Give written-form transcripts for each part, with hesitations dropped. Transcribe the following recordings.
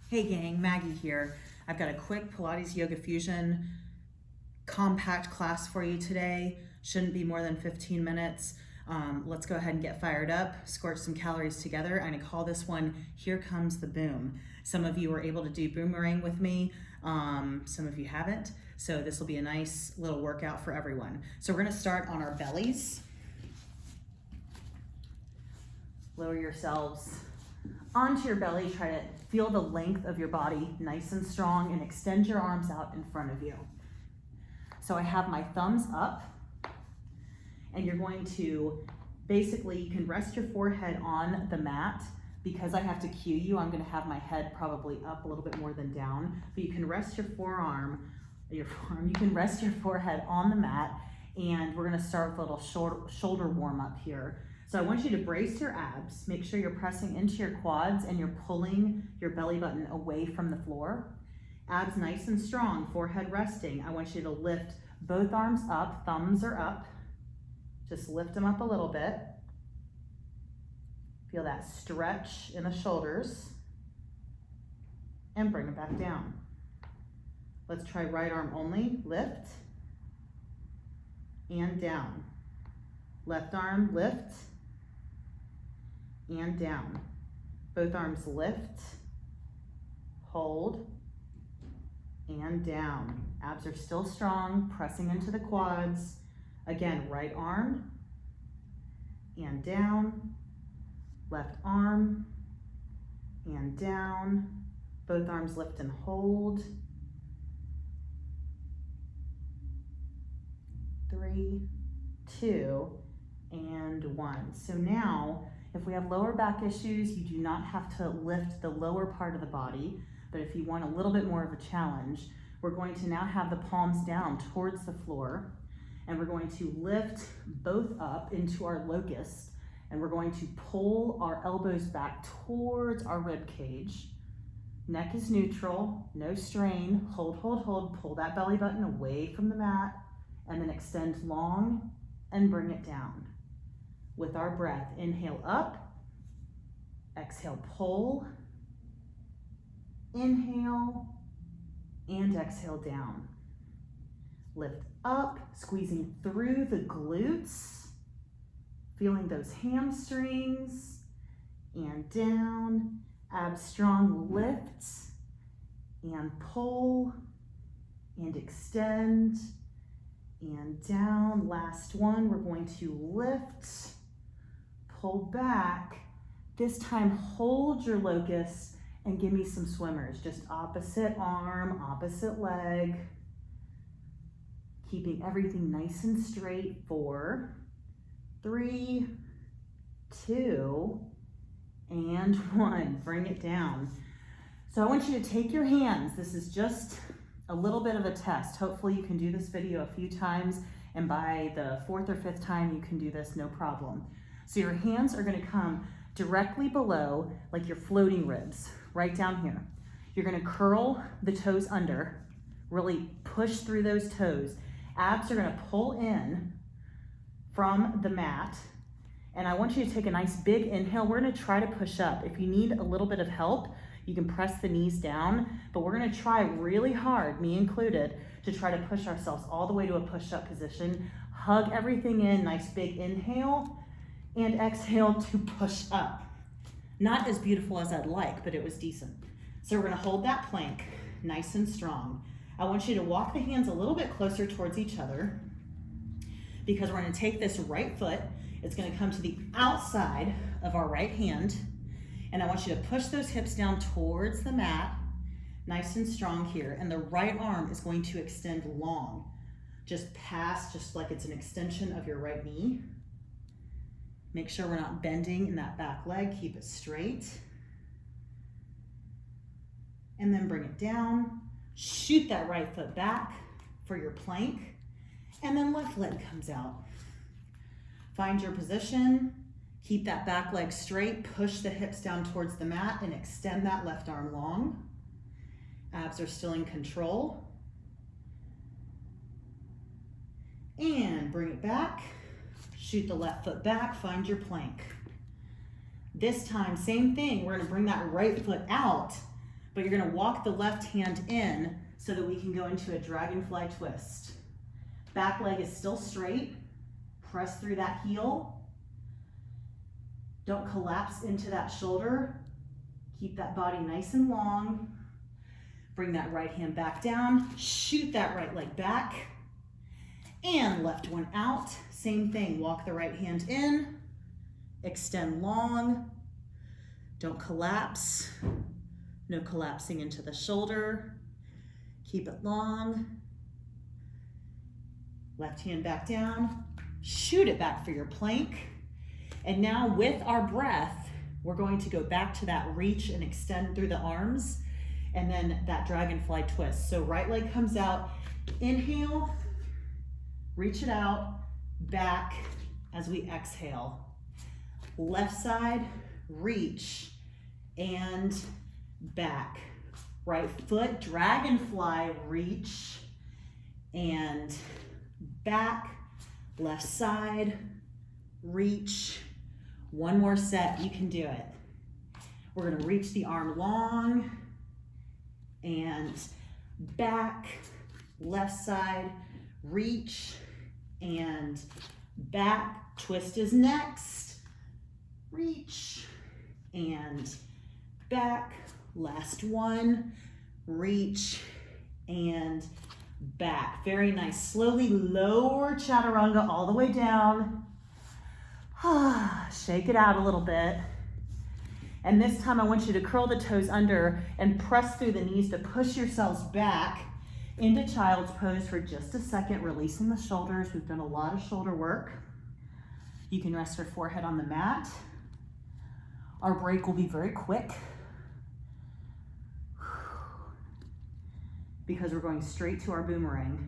Hey gang, Maggie here. I've got a quick Pilates Yoga Fusion compact class for you today. Shouldn't be more than 15 minutes. Let's go ahead and get fired up, scorch some calories together. I'm gonna call this one, Here Comes the Boom. Some of you were able to do boomerang with me. Some of you haven't. So this will be a nice little workout for everyone. So we're gonna start on our bellies. Lower yourselves onto your belly. Try to feel the length of your body nice and strong and extend your arms out in front of you. So I have my thumbs up and you're going to basically, you can rest your forehead on the mat. Because I have to cue you, I'm going to have my head probably up a little bit more than down, but you can rest you can rest your forehead on the mat, and we're going to start with a little shoulder warm up here. So I want you to brace your abs, make sure you're pressing into your quads and you're pulling your belly button away from the floor. Abs nice and strong, forehead resting. I want you to lift both arms up, thumbs are up. Just lift them up a little bit. Feel that stretch in the shoulders and bring it back down. Let's try right arm only. Lift and down. Left arm, lift and down. Both arms lift, hold, and down. Abs are still strong, pressing into the quads. Again, right arm and down. Left arm and down. Both arms lift and hold. 3, 2, and 1. So now, if we have lower back issues, you do not have to lift the lower part of the body, but if you want a little bit more of a challenge, we're going to now have the palms down towards the floor, and we're going to lift both up into our locust, and we're going to pull our elbows back towards our rib cage. Neck is neutral, no strain. Hold, hold, hold. Pull that belly button away from the mat, and then extend long and bring it down. With our breath, inhale up, exhale, pull, inhale, and exhale down. Lift up, squeezing through the glutes, feeling those hamstrings, and down. Abs strong, lift, and pull, and extend, and down. Last one, we're going to lift, pull back. This time, hold your locust and give me some swimmers. Just opposite arm, opposite leg. Keeping everything nice and straight. 4, 3, 2, and 1. Bring it down. So I want you to take your hands. This is just a little bit of a test. Hopefully you can do this video a few times, and by the 4th or 5th time you can do this no problem. So your hands are going to come directly below, like your floating ribs, right down here. You're going to curl the toes under, really push through those toes. Abs are going to pull in from the mat, and I want you to take a nice big inhale. We're going to try to push up. If you need a little bit of help, you can press the knees down, but we're going to try really hard, me included, to try to push ourselves all the way to a push-up position. Hug everything in, nice big inhale, and exhale to push up. Not as beautiful as I'd like, but it was decent. So we're going to hold that plank nice and strong. I want you to walk the hands a little bit closer towards each other, because we're going to take this right foot. It's going to come to the outside of our right hand, and I want you to push those hips down towards the mat, nice and strong here, and the right arm is going to extend long, just past, just like it's an extension of your right knee. Make sure we're not bending in that back leg. Keep it straight. And then bring it down. Shoot that right foot back for your plank, and then left leg comes out. Find your position. Keep that back leg straight. Push the hips down towards the mat and extend that left arm long. Abs are still in control. And bring it back. Shoot the left foot back. Find your plank. This time, same thing. We're going to bring that right foot out, but you're gonna walk the left hand in so that we can go into a dragonfly twist. Back leg is still straight. Press through that heel. Don't collapse into that shoulder. Keep that body nice and long. Bring that right hand back down. Shoot that right leg back. And left one out. Same thing, walk the right hand in. Extend long. Don't collapse. No collapsing into the shoulder. Keep it long. Left hand back down. Shoot it back for your plank. And now with our breath, we're going to go back to that reach and extend through the arms, and then that dragonfly twist. So right leg comes out, inhale, reach it out, back as we exhale. Left side, reach, and back. Right foot, dragonfly, reach, and back. Left side, reach. One more set, you can do it. We're gonna reach the arm long and back. Left side, reach and back. Twist is next. Reach and back. Last one, reach and back. Very nice. Slowly lower chaturanga all the way down. Shake it out a little bit. And this time I want you to curl the toes under and press through the knees to push yourselves back into child's pose for just a second, releasing the shoulders. We've done a lot of shoulder work. You can rest your forehead on the mat. Our break will be very quick because we're going straight to our boomerang.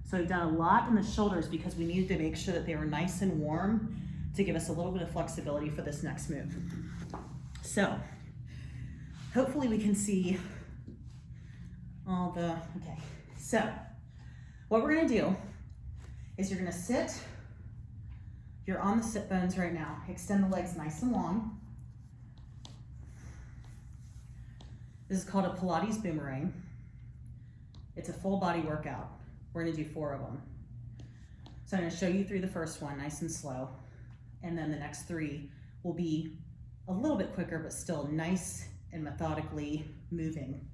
So we've done a lot in the shoulders because we needed to make sure that they were nice and warm to give us a little bit of flexibility for this next move. So hopefully we can see all the, okay. So what we're gonna do is you're gonna sit, you're on the sit bones right now. Extend the legs nice and long. This is called a Pilates Boomerang. It's a full body workout. We're gonna do 4 of them. So I'm gonna show you through the first one, nice and slow. And then the next 3 will be a little bit quicker, but still nice and methodically moving.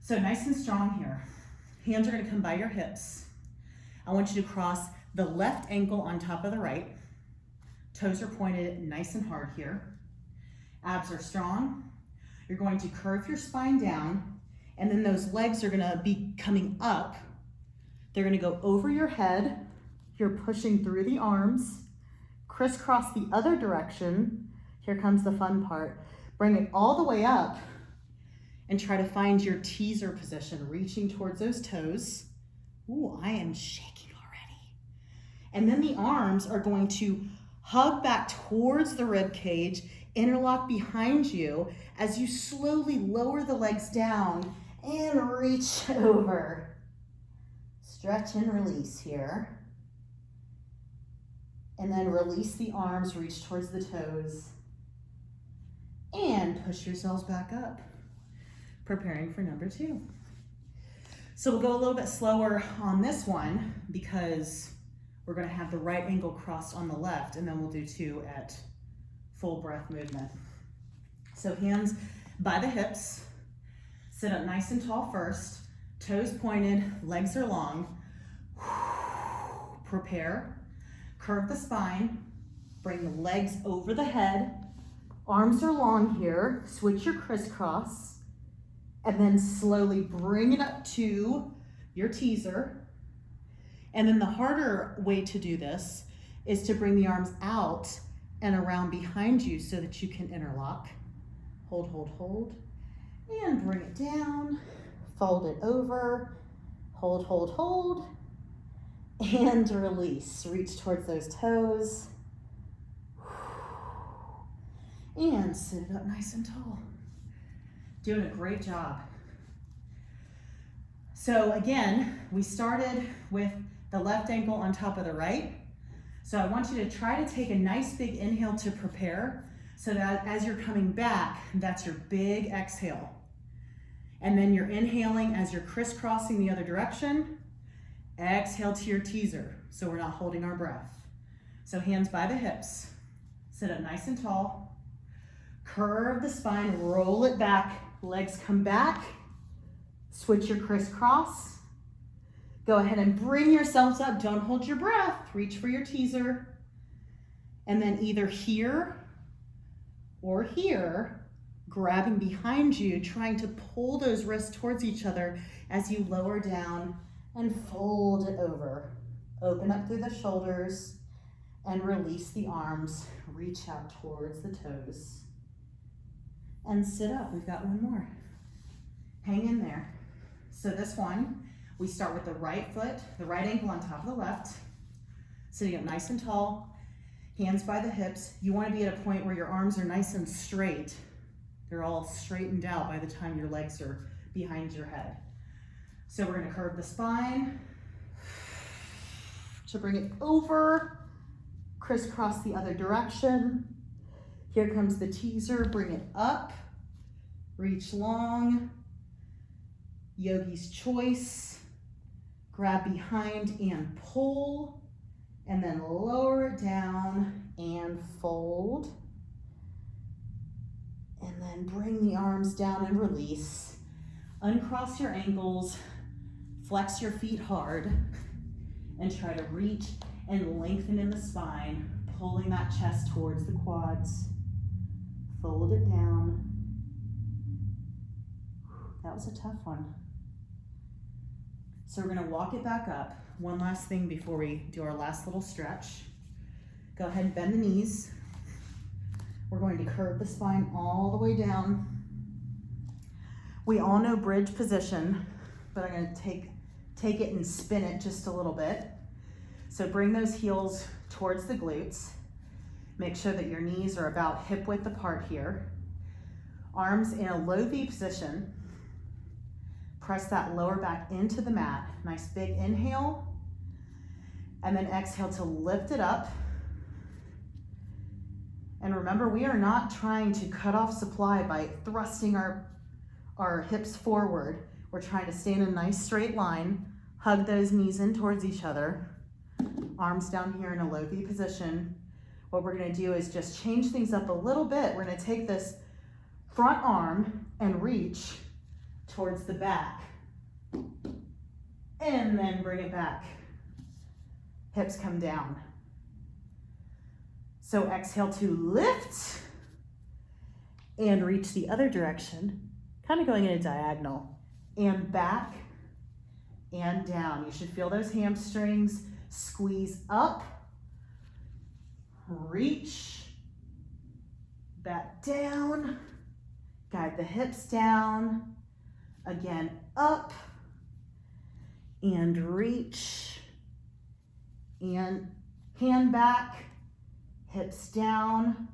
So nice and strong here. Hands are gonna come by your hips. I want you to cross the left ankle on top of the right. Toes are pointed nice and hard here. Abs are strong. You're going to curve your spine down, and then those legs are gonna be coming up. They're gonna go over your head. You're pushing through the arms. Crisscross the other direction. Here comes the fun part. Bring it all the way up and try to find your teaser position, reaching towards those toes. Ooh, I am shaking already. And then the arms are going to hug back towards the rib cage, interlock behind you as you slowly lower the legs down and reach over. Stretch and release here. And then release the arms, reach towards the toes, and push yourselves back up, preparing for number 2. So we'll go a little bit slower on this one because we're gonna have the right ankle crossed on the left, and then we'll do 2 at full breath movement. So hands by the hips, sit up nice and tall first, toes pointed, legs are long. Prepare, curve the spine, bring the legs over the head, arms are long here, switch your crisscross, and then slowly bring it up to your teaser. And then the harder way to do this is to bring the arms out and around behind you so that you can interlock. Hold, hold, hold, and bring it down, fold it over, hold, hold, hold, and release. Reach towards those toes. And sit it up nice and tall. Doing a great job. So again, we started with the left ankle on top of the right. So I want you to try to take a nice big inhale to prepare. So that as you're coming back, that's your big exhale. And then you're inhaling as you're crisscrossing the other direction. Exhale to your teaser, so we're not holding our breath. So hands by the hips. Sit up nice and tall. Curve the spine, roll it back. Legs come back. Switch your crisscross. Go ahead and bring yourselves up. Don't hold your breath. Reach for your teaser. And then either here or here, grabbing behind you, trying to pull those wrists towards each other as you lower down and fold it over. Open up through the shoulders and release the arms. Reach out towards the toes. And sit up. We've got one more. Hang in there. So this one, we start with the right foot, the right ankle on top of the left, sitting up nice and tall, hands by the hips. You want to be at a point where your arms are nice and straight. They're all straightened out by the time your legs are behind your head. So we're going to curve the spine to bring it over, crisscross the other direction. Here comes the teaser, bring it up, reach long, yogi's choice, grab behind and pull, and then lower it down and fold. And then bring the arms down and release. Uncross your ankles, flex your feet hard, and try to reach and lengthen in the spine, pulling that chest towards the quads. Fold it down. That was a tough one. So we're gonna walk it back up. One last thing before we do our last little stretch. Go ahead and bend the knees. We're going to curve the spine all the way down. We all know bridge position, but I'm gonna take it and spin it just a little bit. So bring those heels towards the glutes. Make sure that your knees are about hip width apart here. Arms in a low V position. Press that lower back into the mat. Nice big inhale. And then exhale to lift it up. And remember, we are not trying to cut off supply by thrusting our hips forward. We're trying to stay in a nice straight line. Hug those knees in towards each other. Arms down here in a low V position. What we're gonna do is just change things up a little bit. We're gonna take this front arm and reach towards the back. And then bring it back. Hips come down. So exhale to lift and reach the other direction, kind of going in a diagonal, and back and down. You should feel those hamstrings squeeze up, reach, back down, guide the hips down, again up, and reach, and hand back, hips down,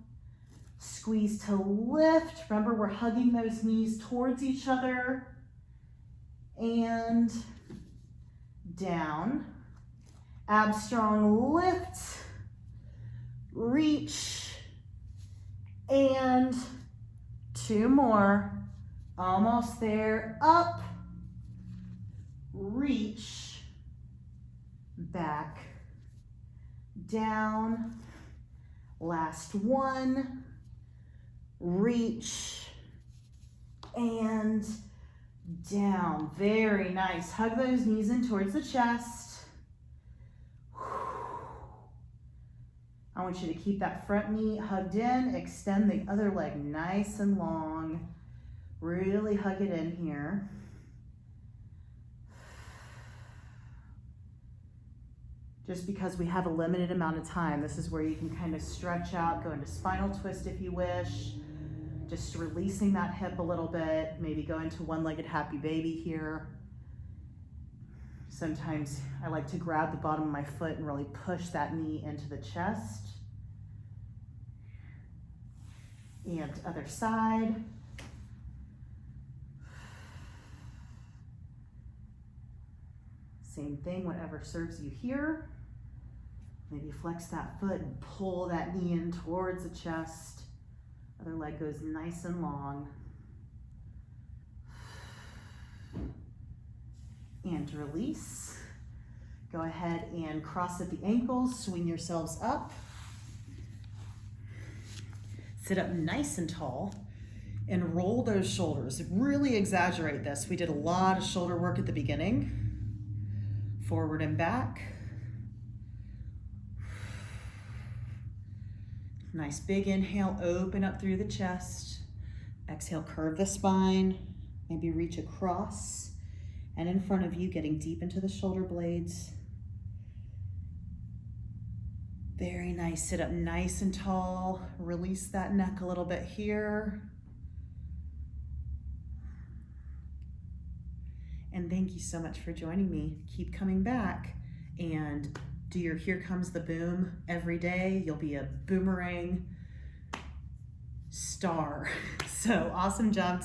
squeeze to lift. Remember, we're hugging those knees towards each other, and down. Ab strong, lift, reach, and two more. Almost there, up, reach, back, down. Last one, reach, and down. Very nice. Hug those knees in towards the chest. I want you to keep that front knee hugged in. Extend the other leg nice and long. Really hug it in here. Just because we have a limited amount of time, this is where you can kind of stretch out, go into spinal twist if you wish. Just releasing that hip a little bit. Maybe go into one-legged happy baby here. Sometimes I like to grab the bottom of my foot and really push that knee into the chest. And other side. Same thing, whatever serves you here. Maybe flex that foot and pull that knee in towards the chest. Other leg goes nice and long. And release. Go ahead and cross at the ankles, swing yourselves up. Sit up nice and tall and roll those shoulders. Really exaggerate this. We did a lot of shoulder work at the beginning. Forward and back. Nice big inhale, open up through the chest. Exhale, curve the spine. Maybe reach across and in front of you, getting deep into the shoulder blades. Very nice. Sit up nice and tall. Release that neck a little bit here. And thank you so much for joining me. Keep coming back and do your Here Comes the Boom every day. You'll be a boomerang star. So awesome job.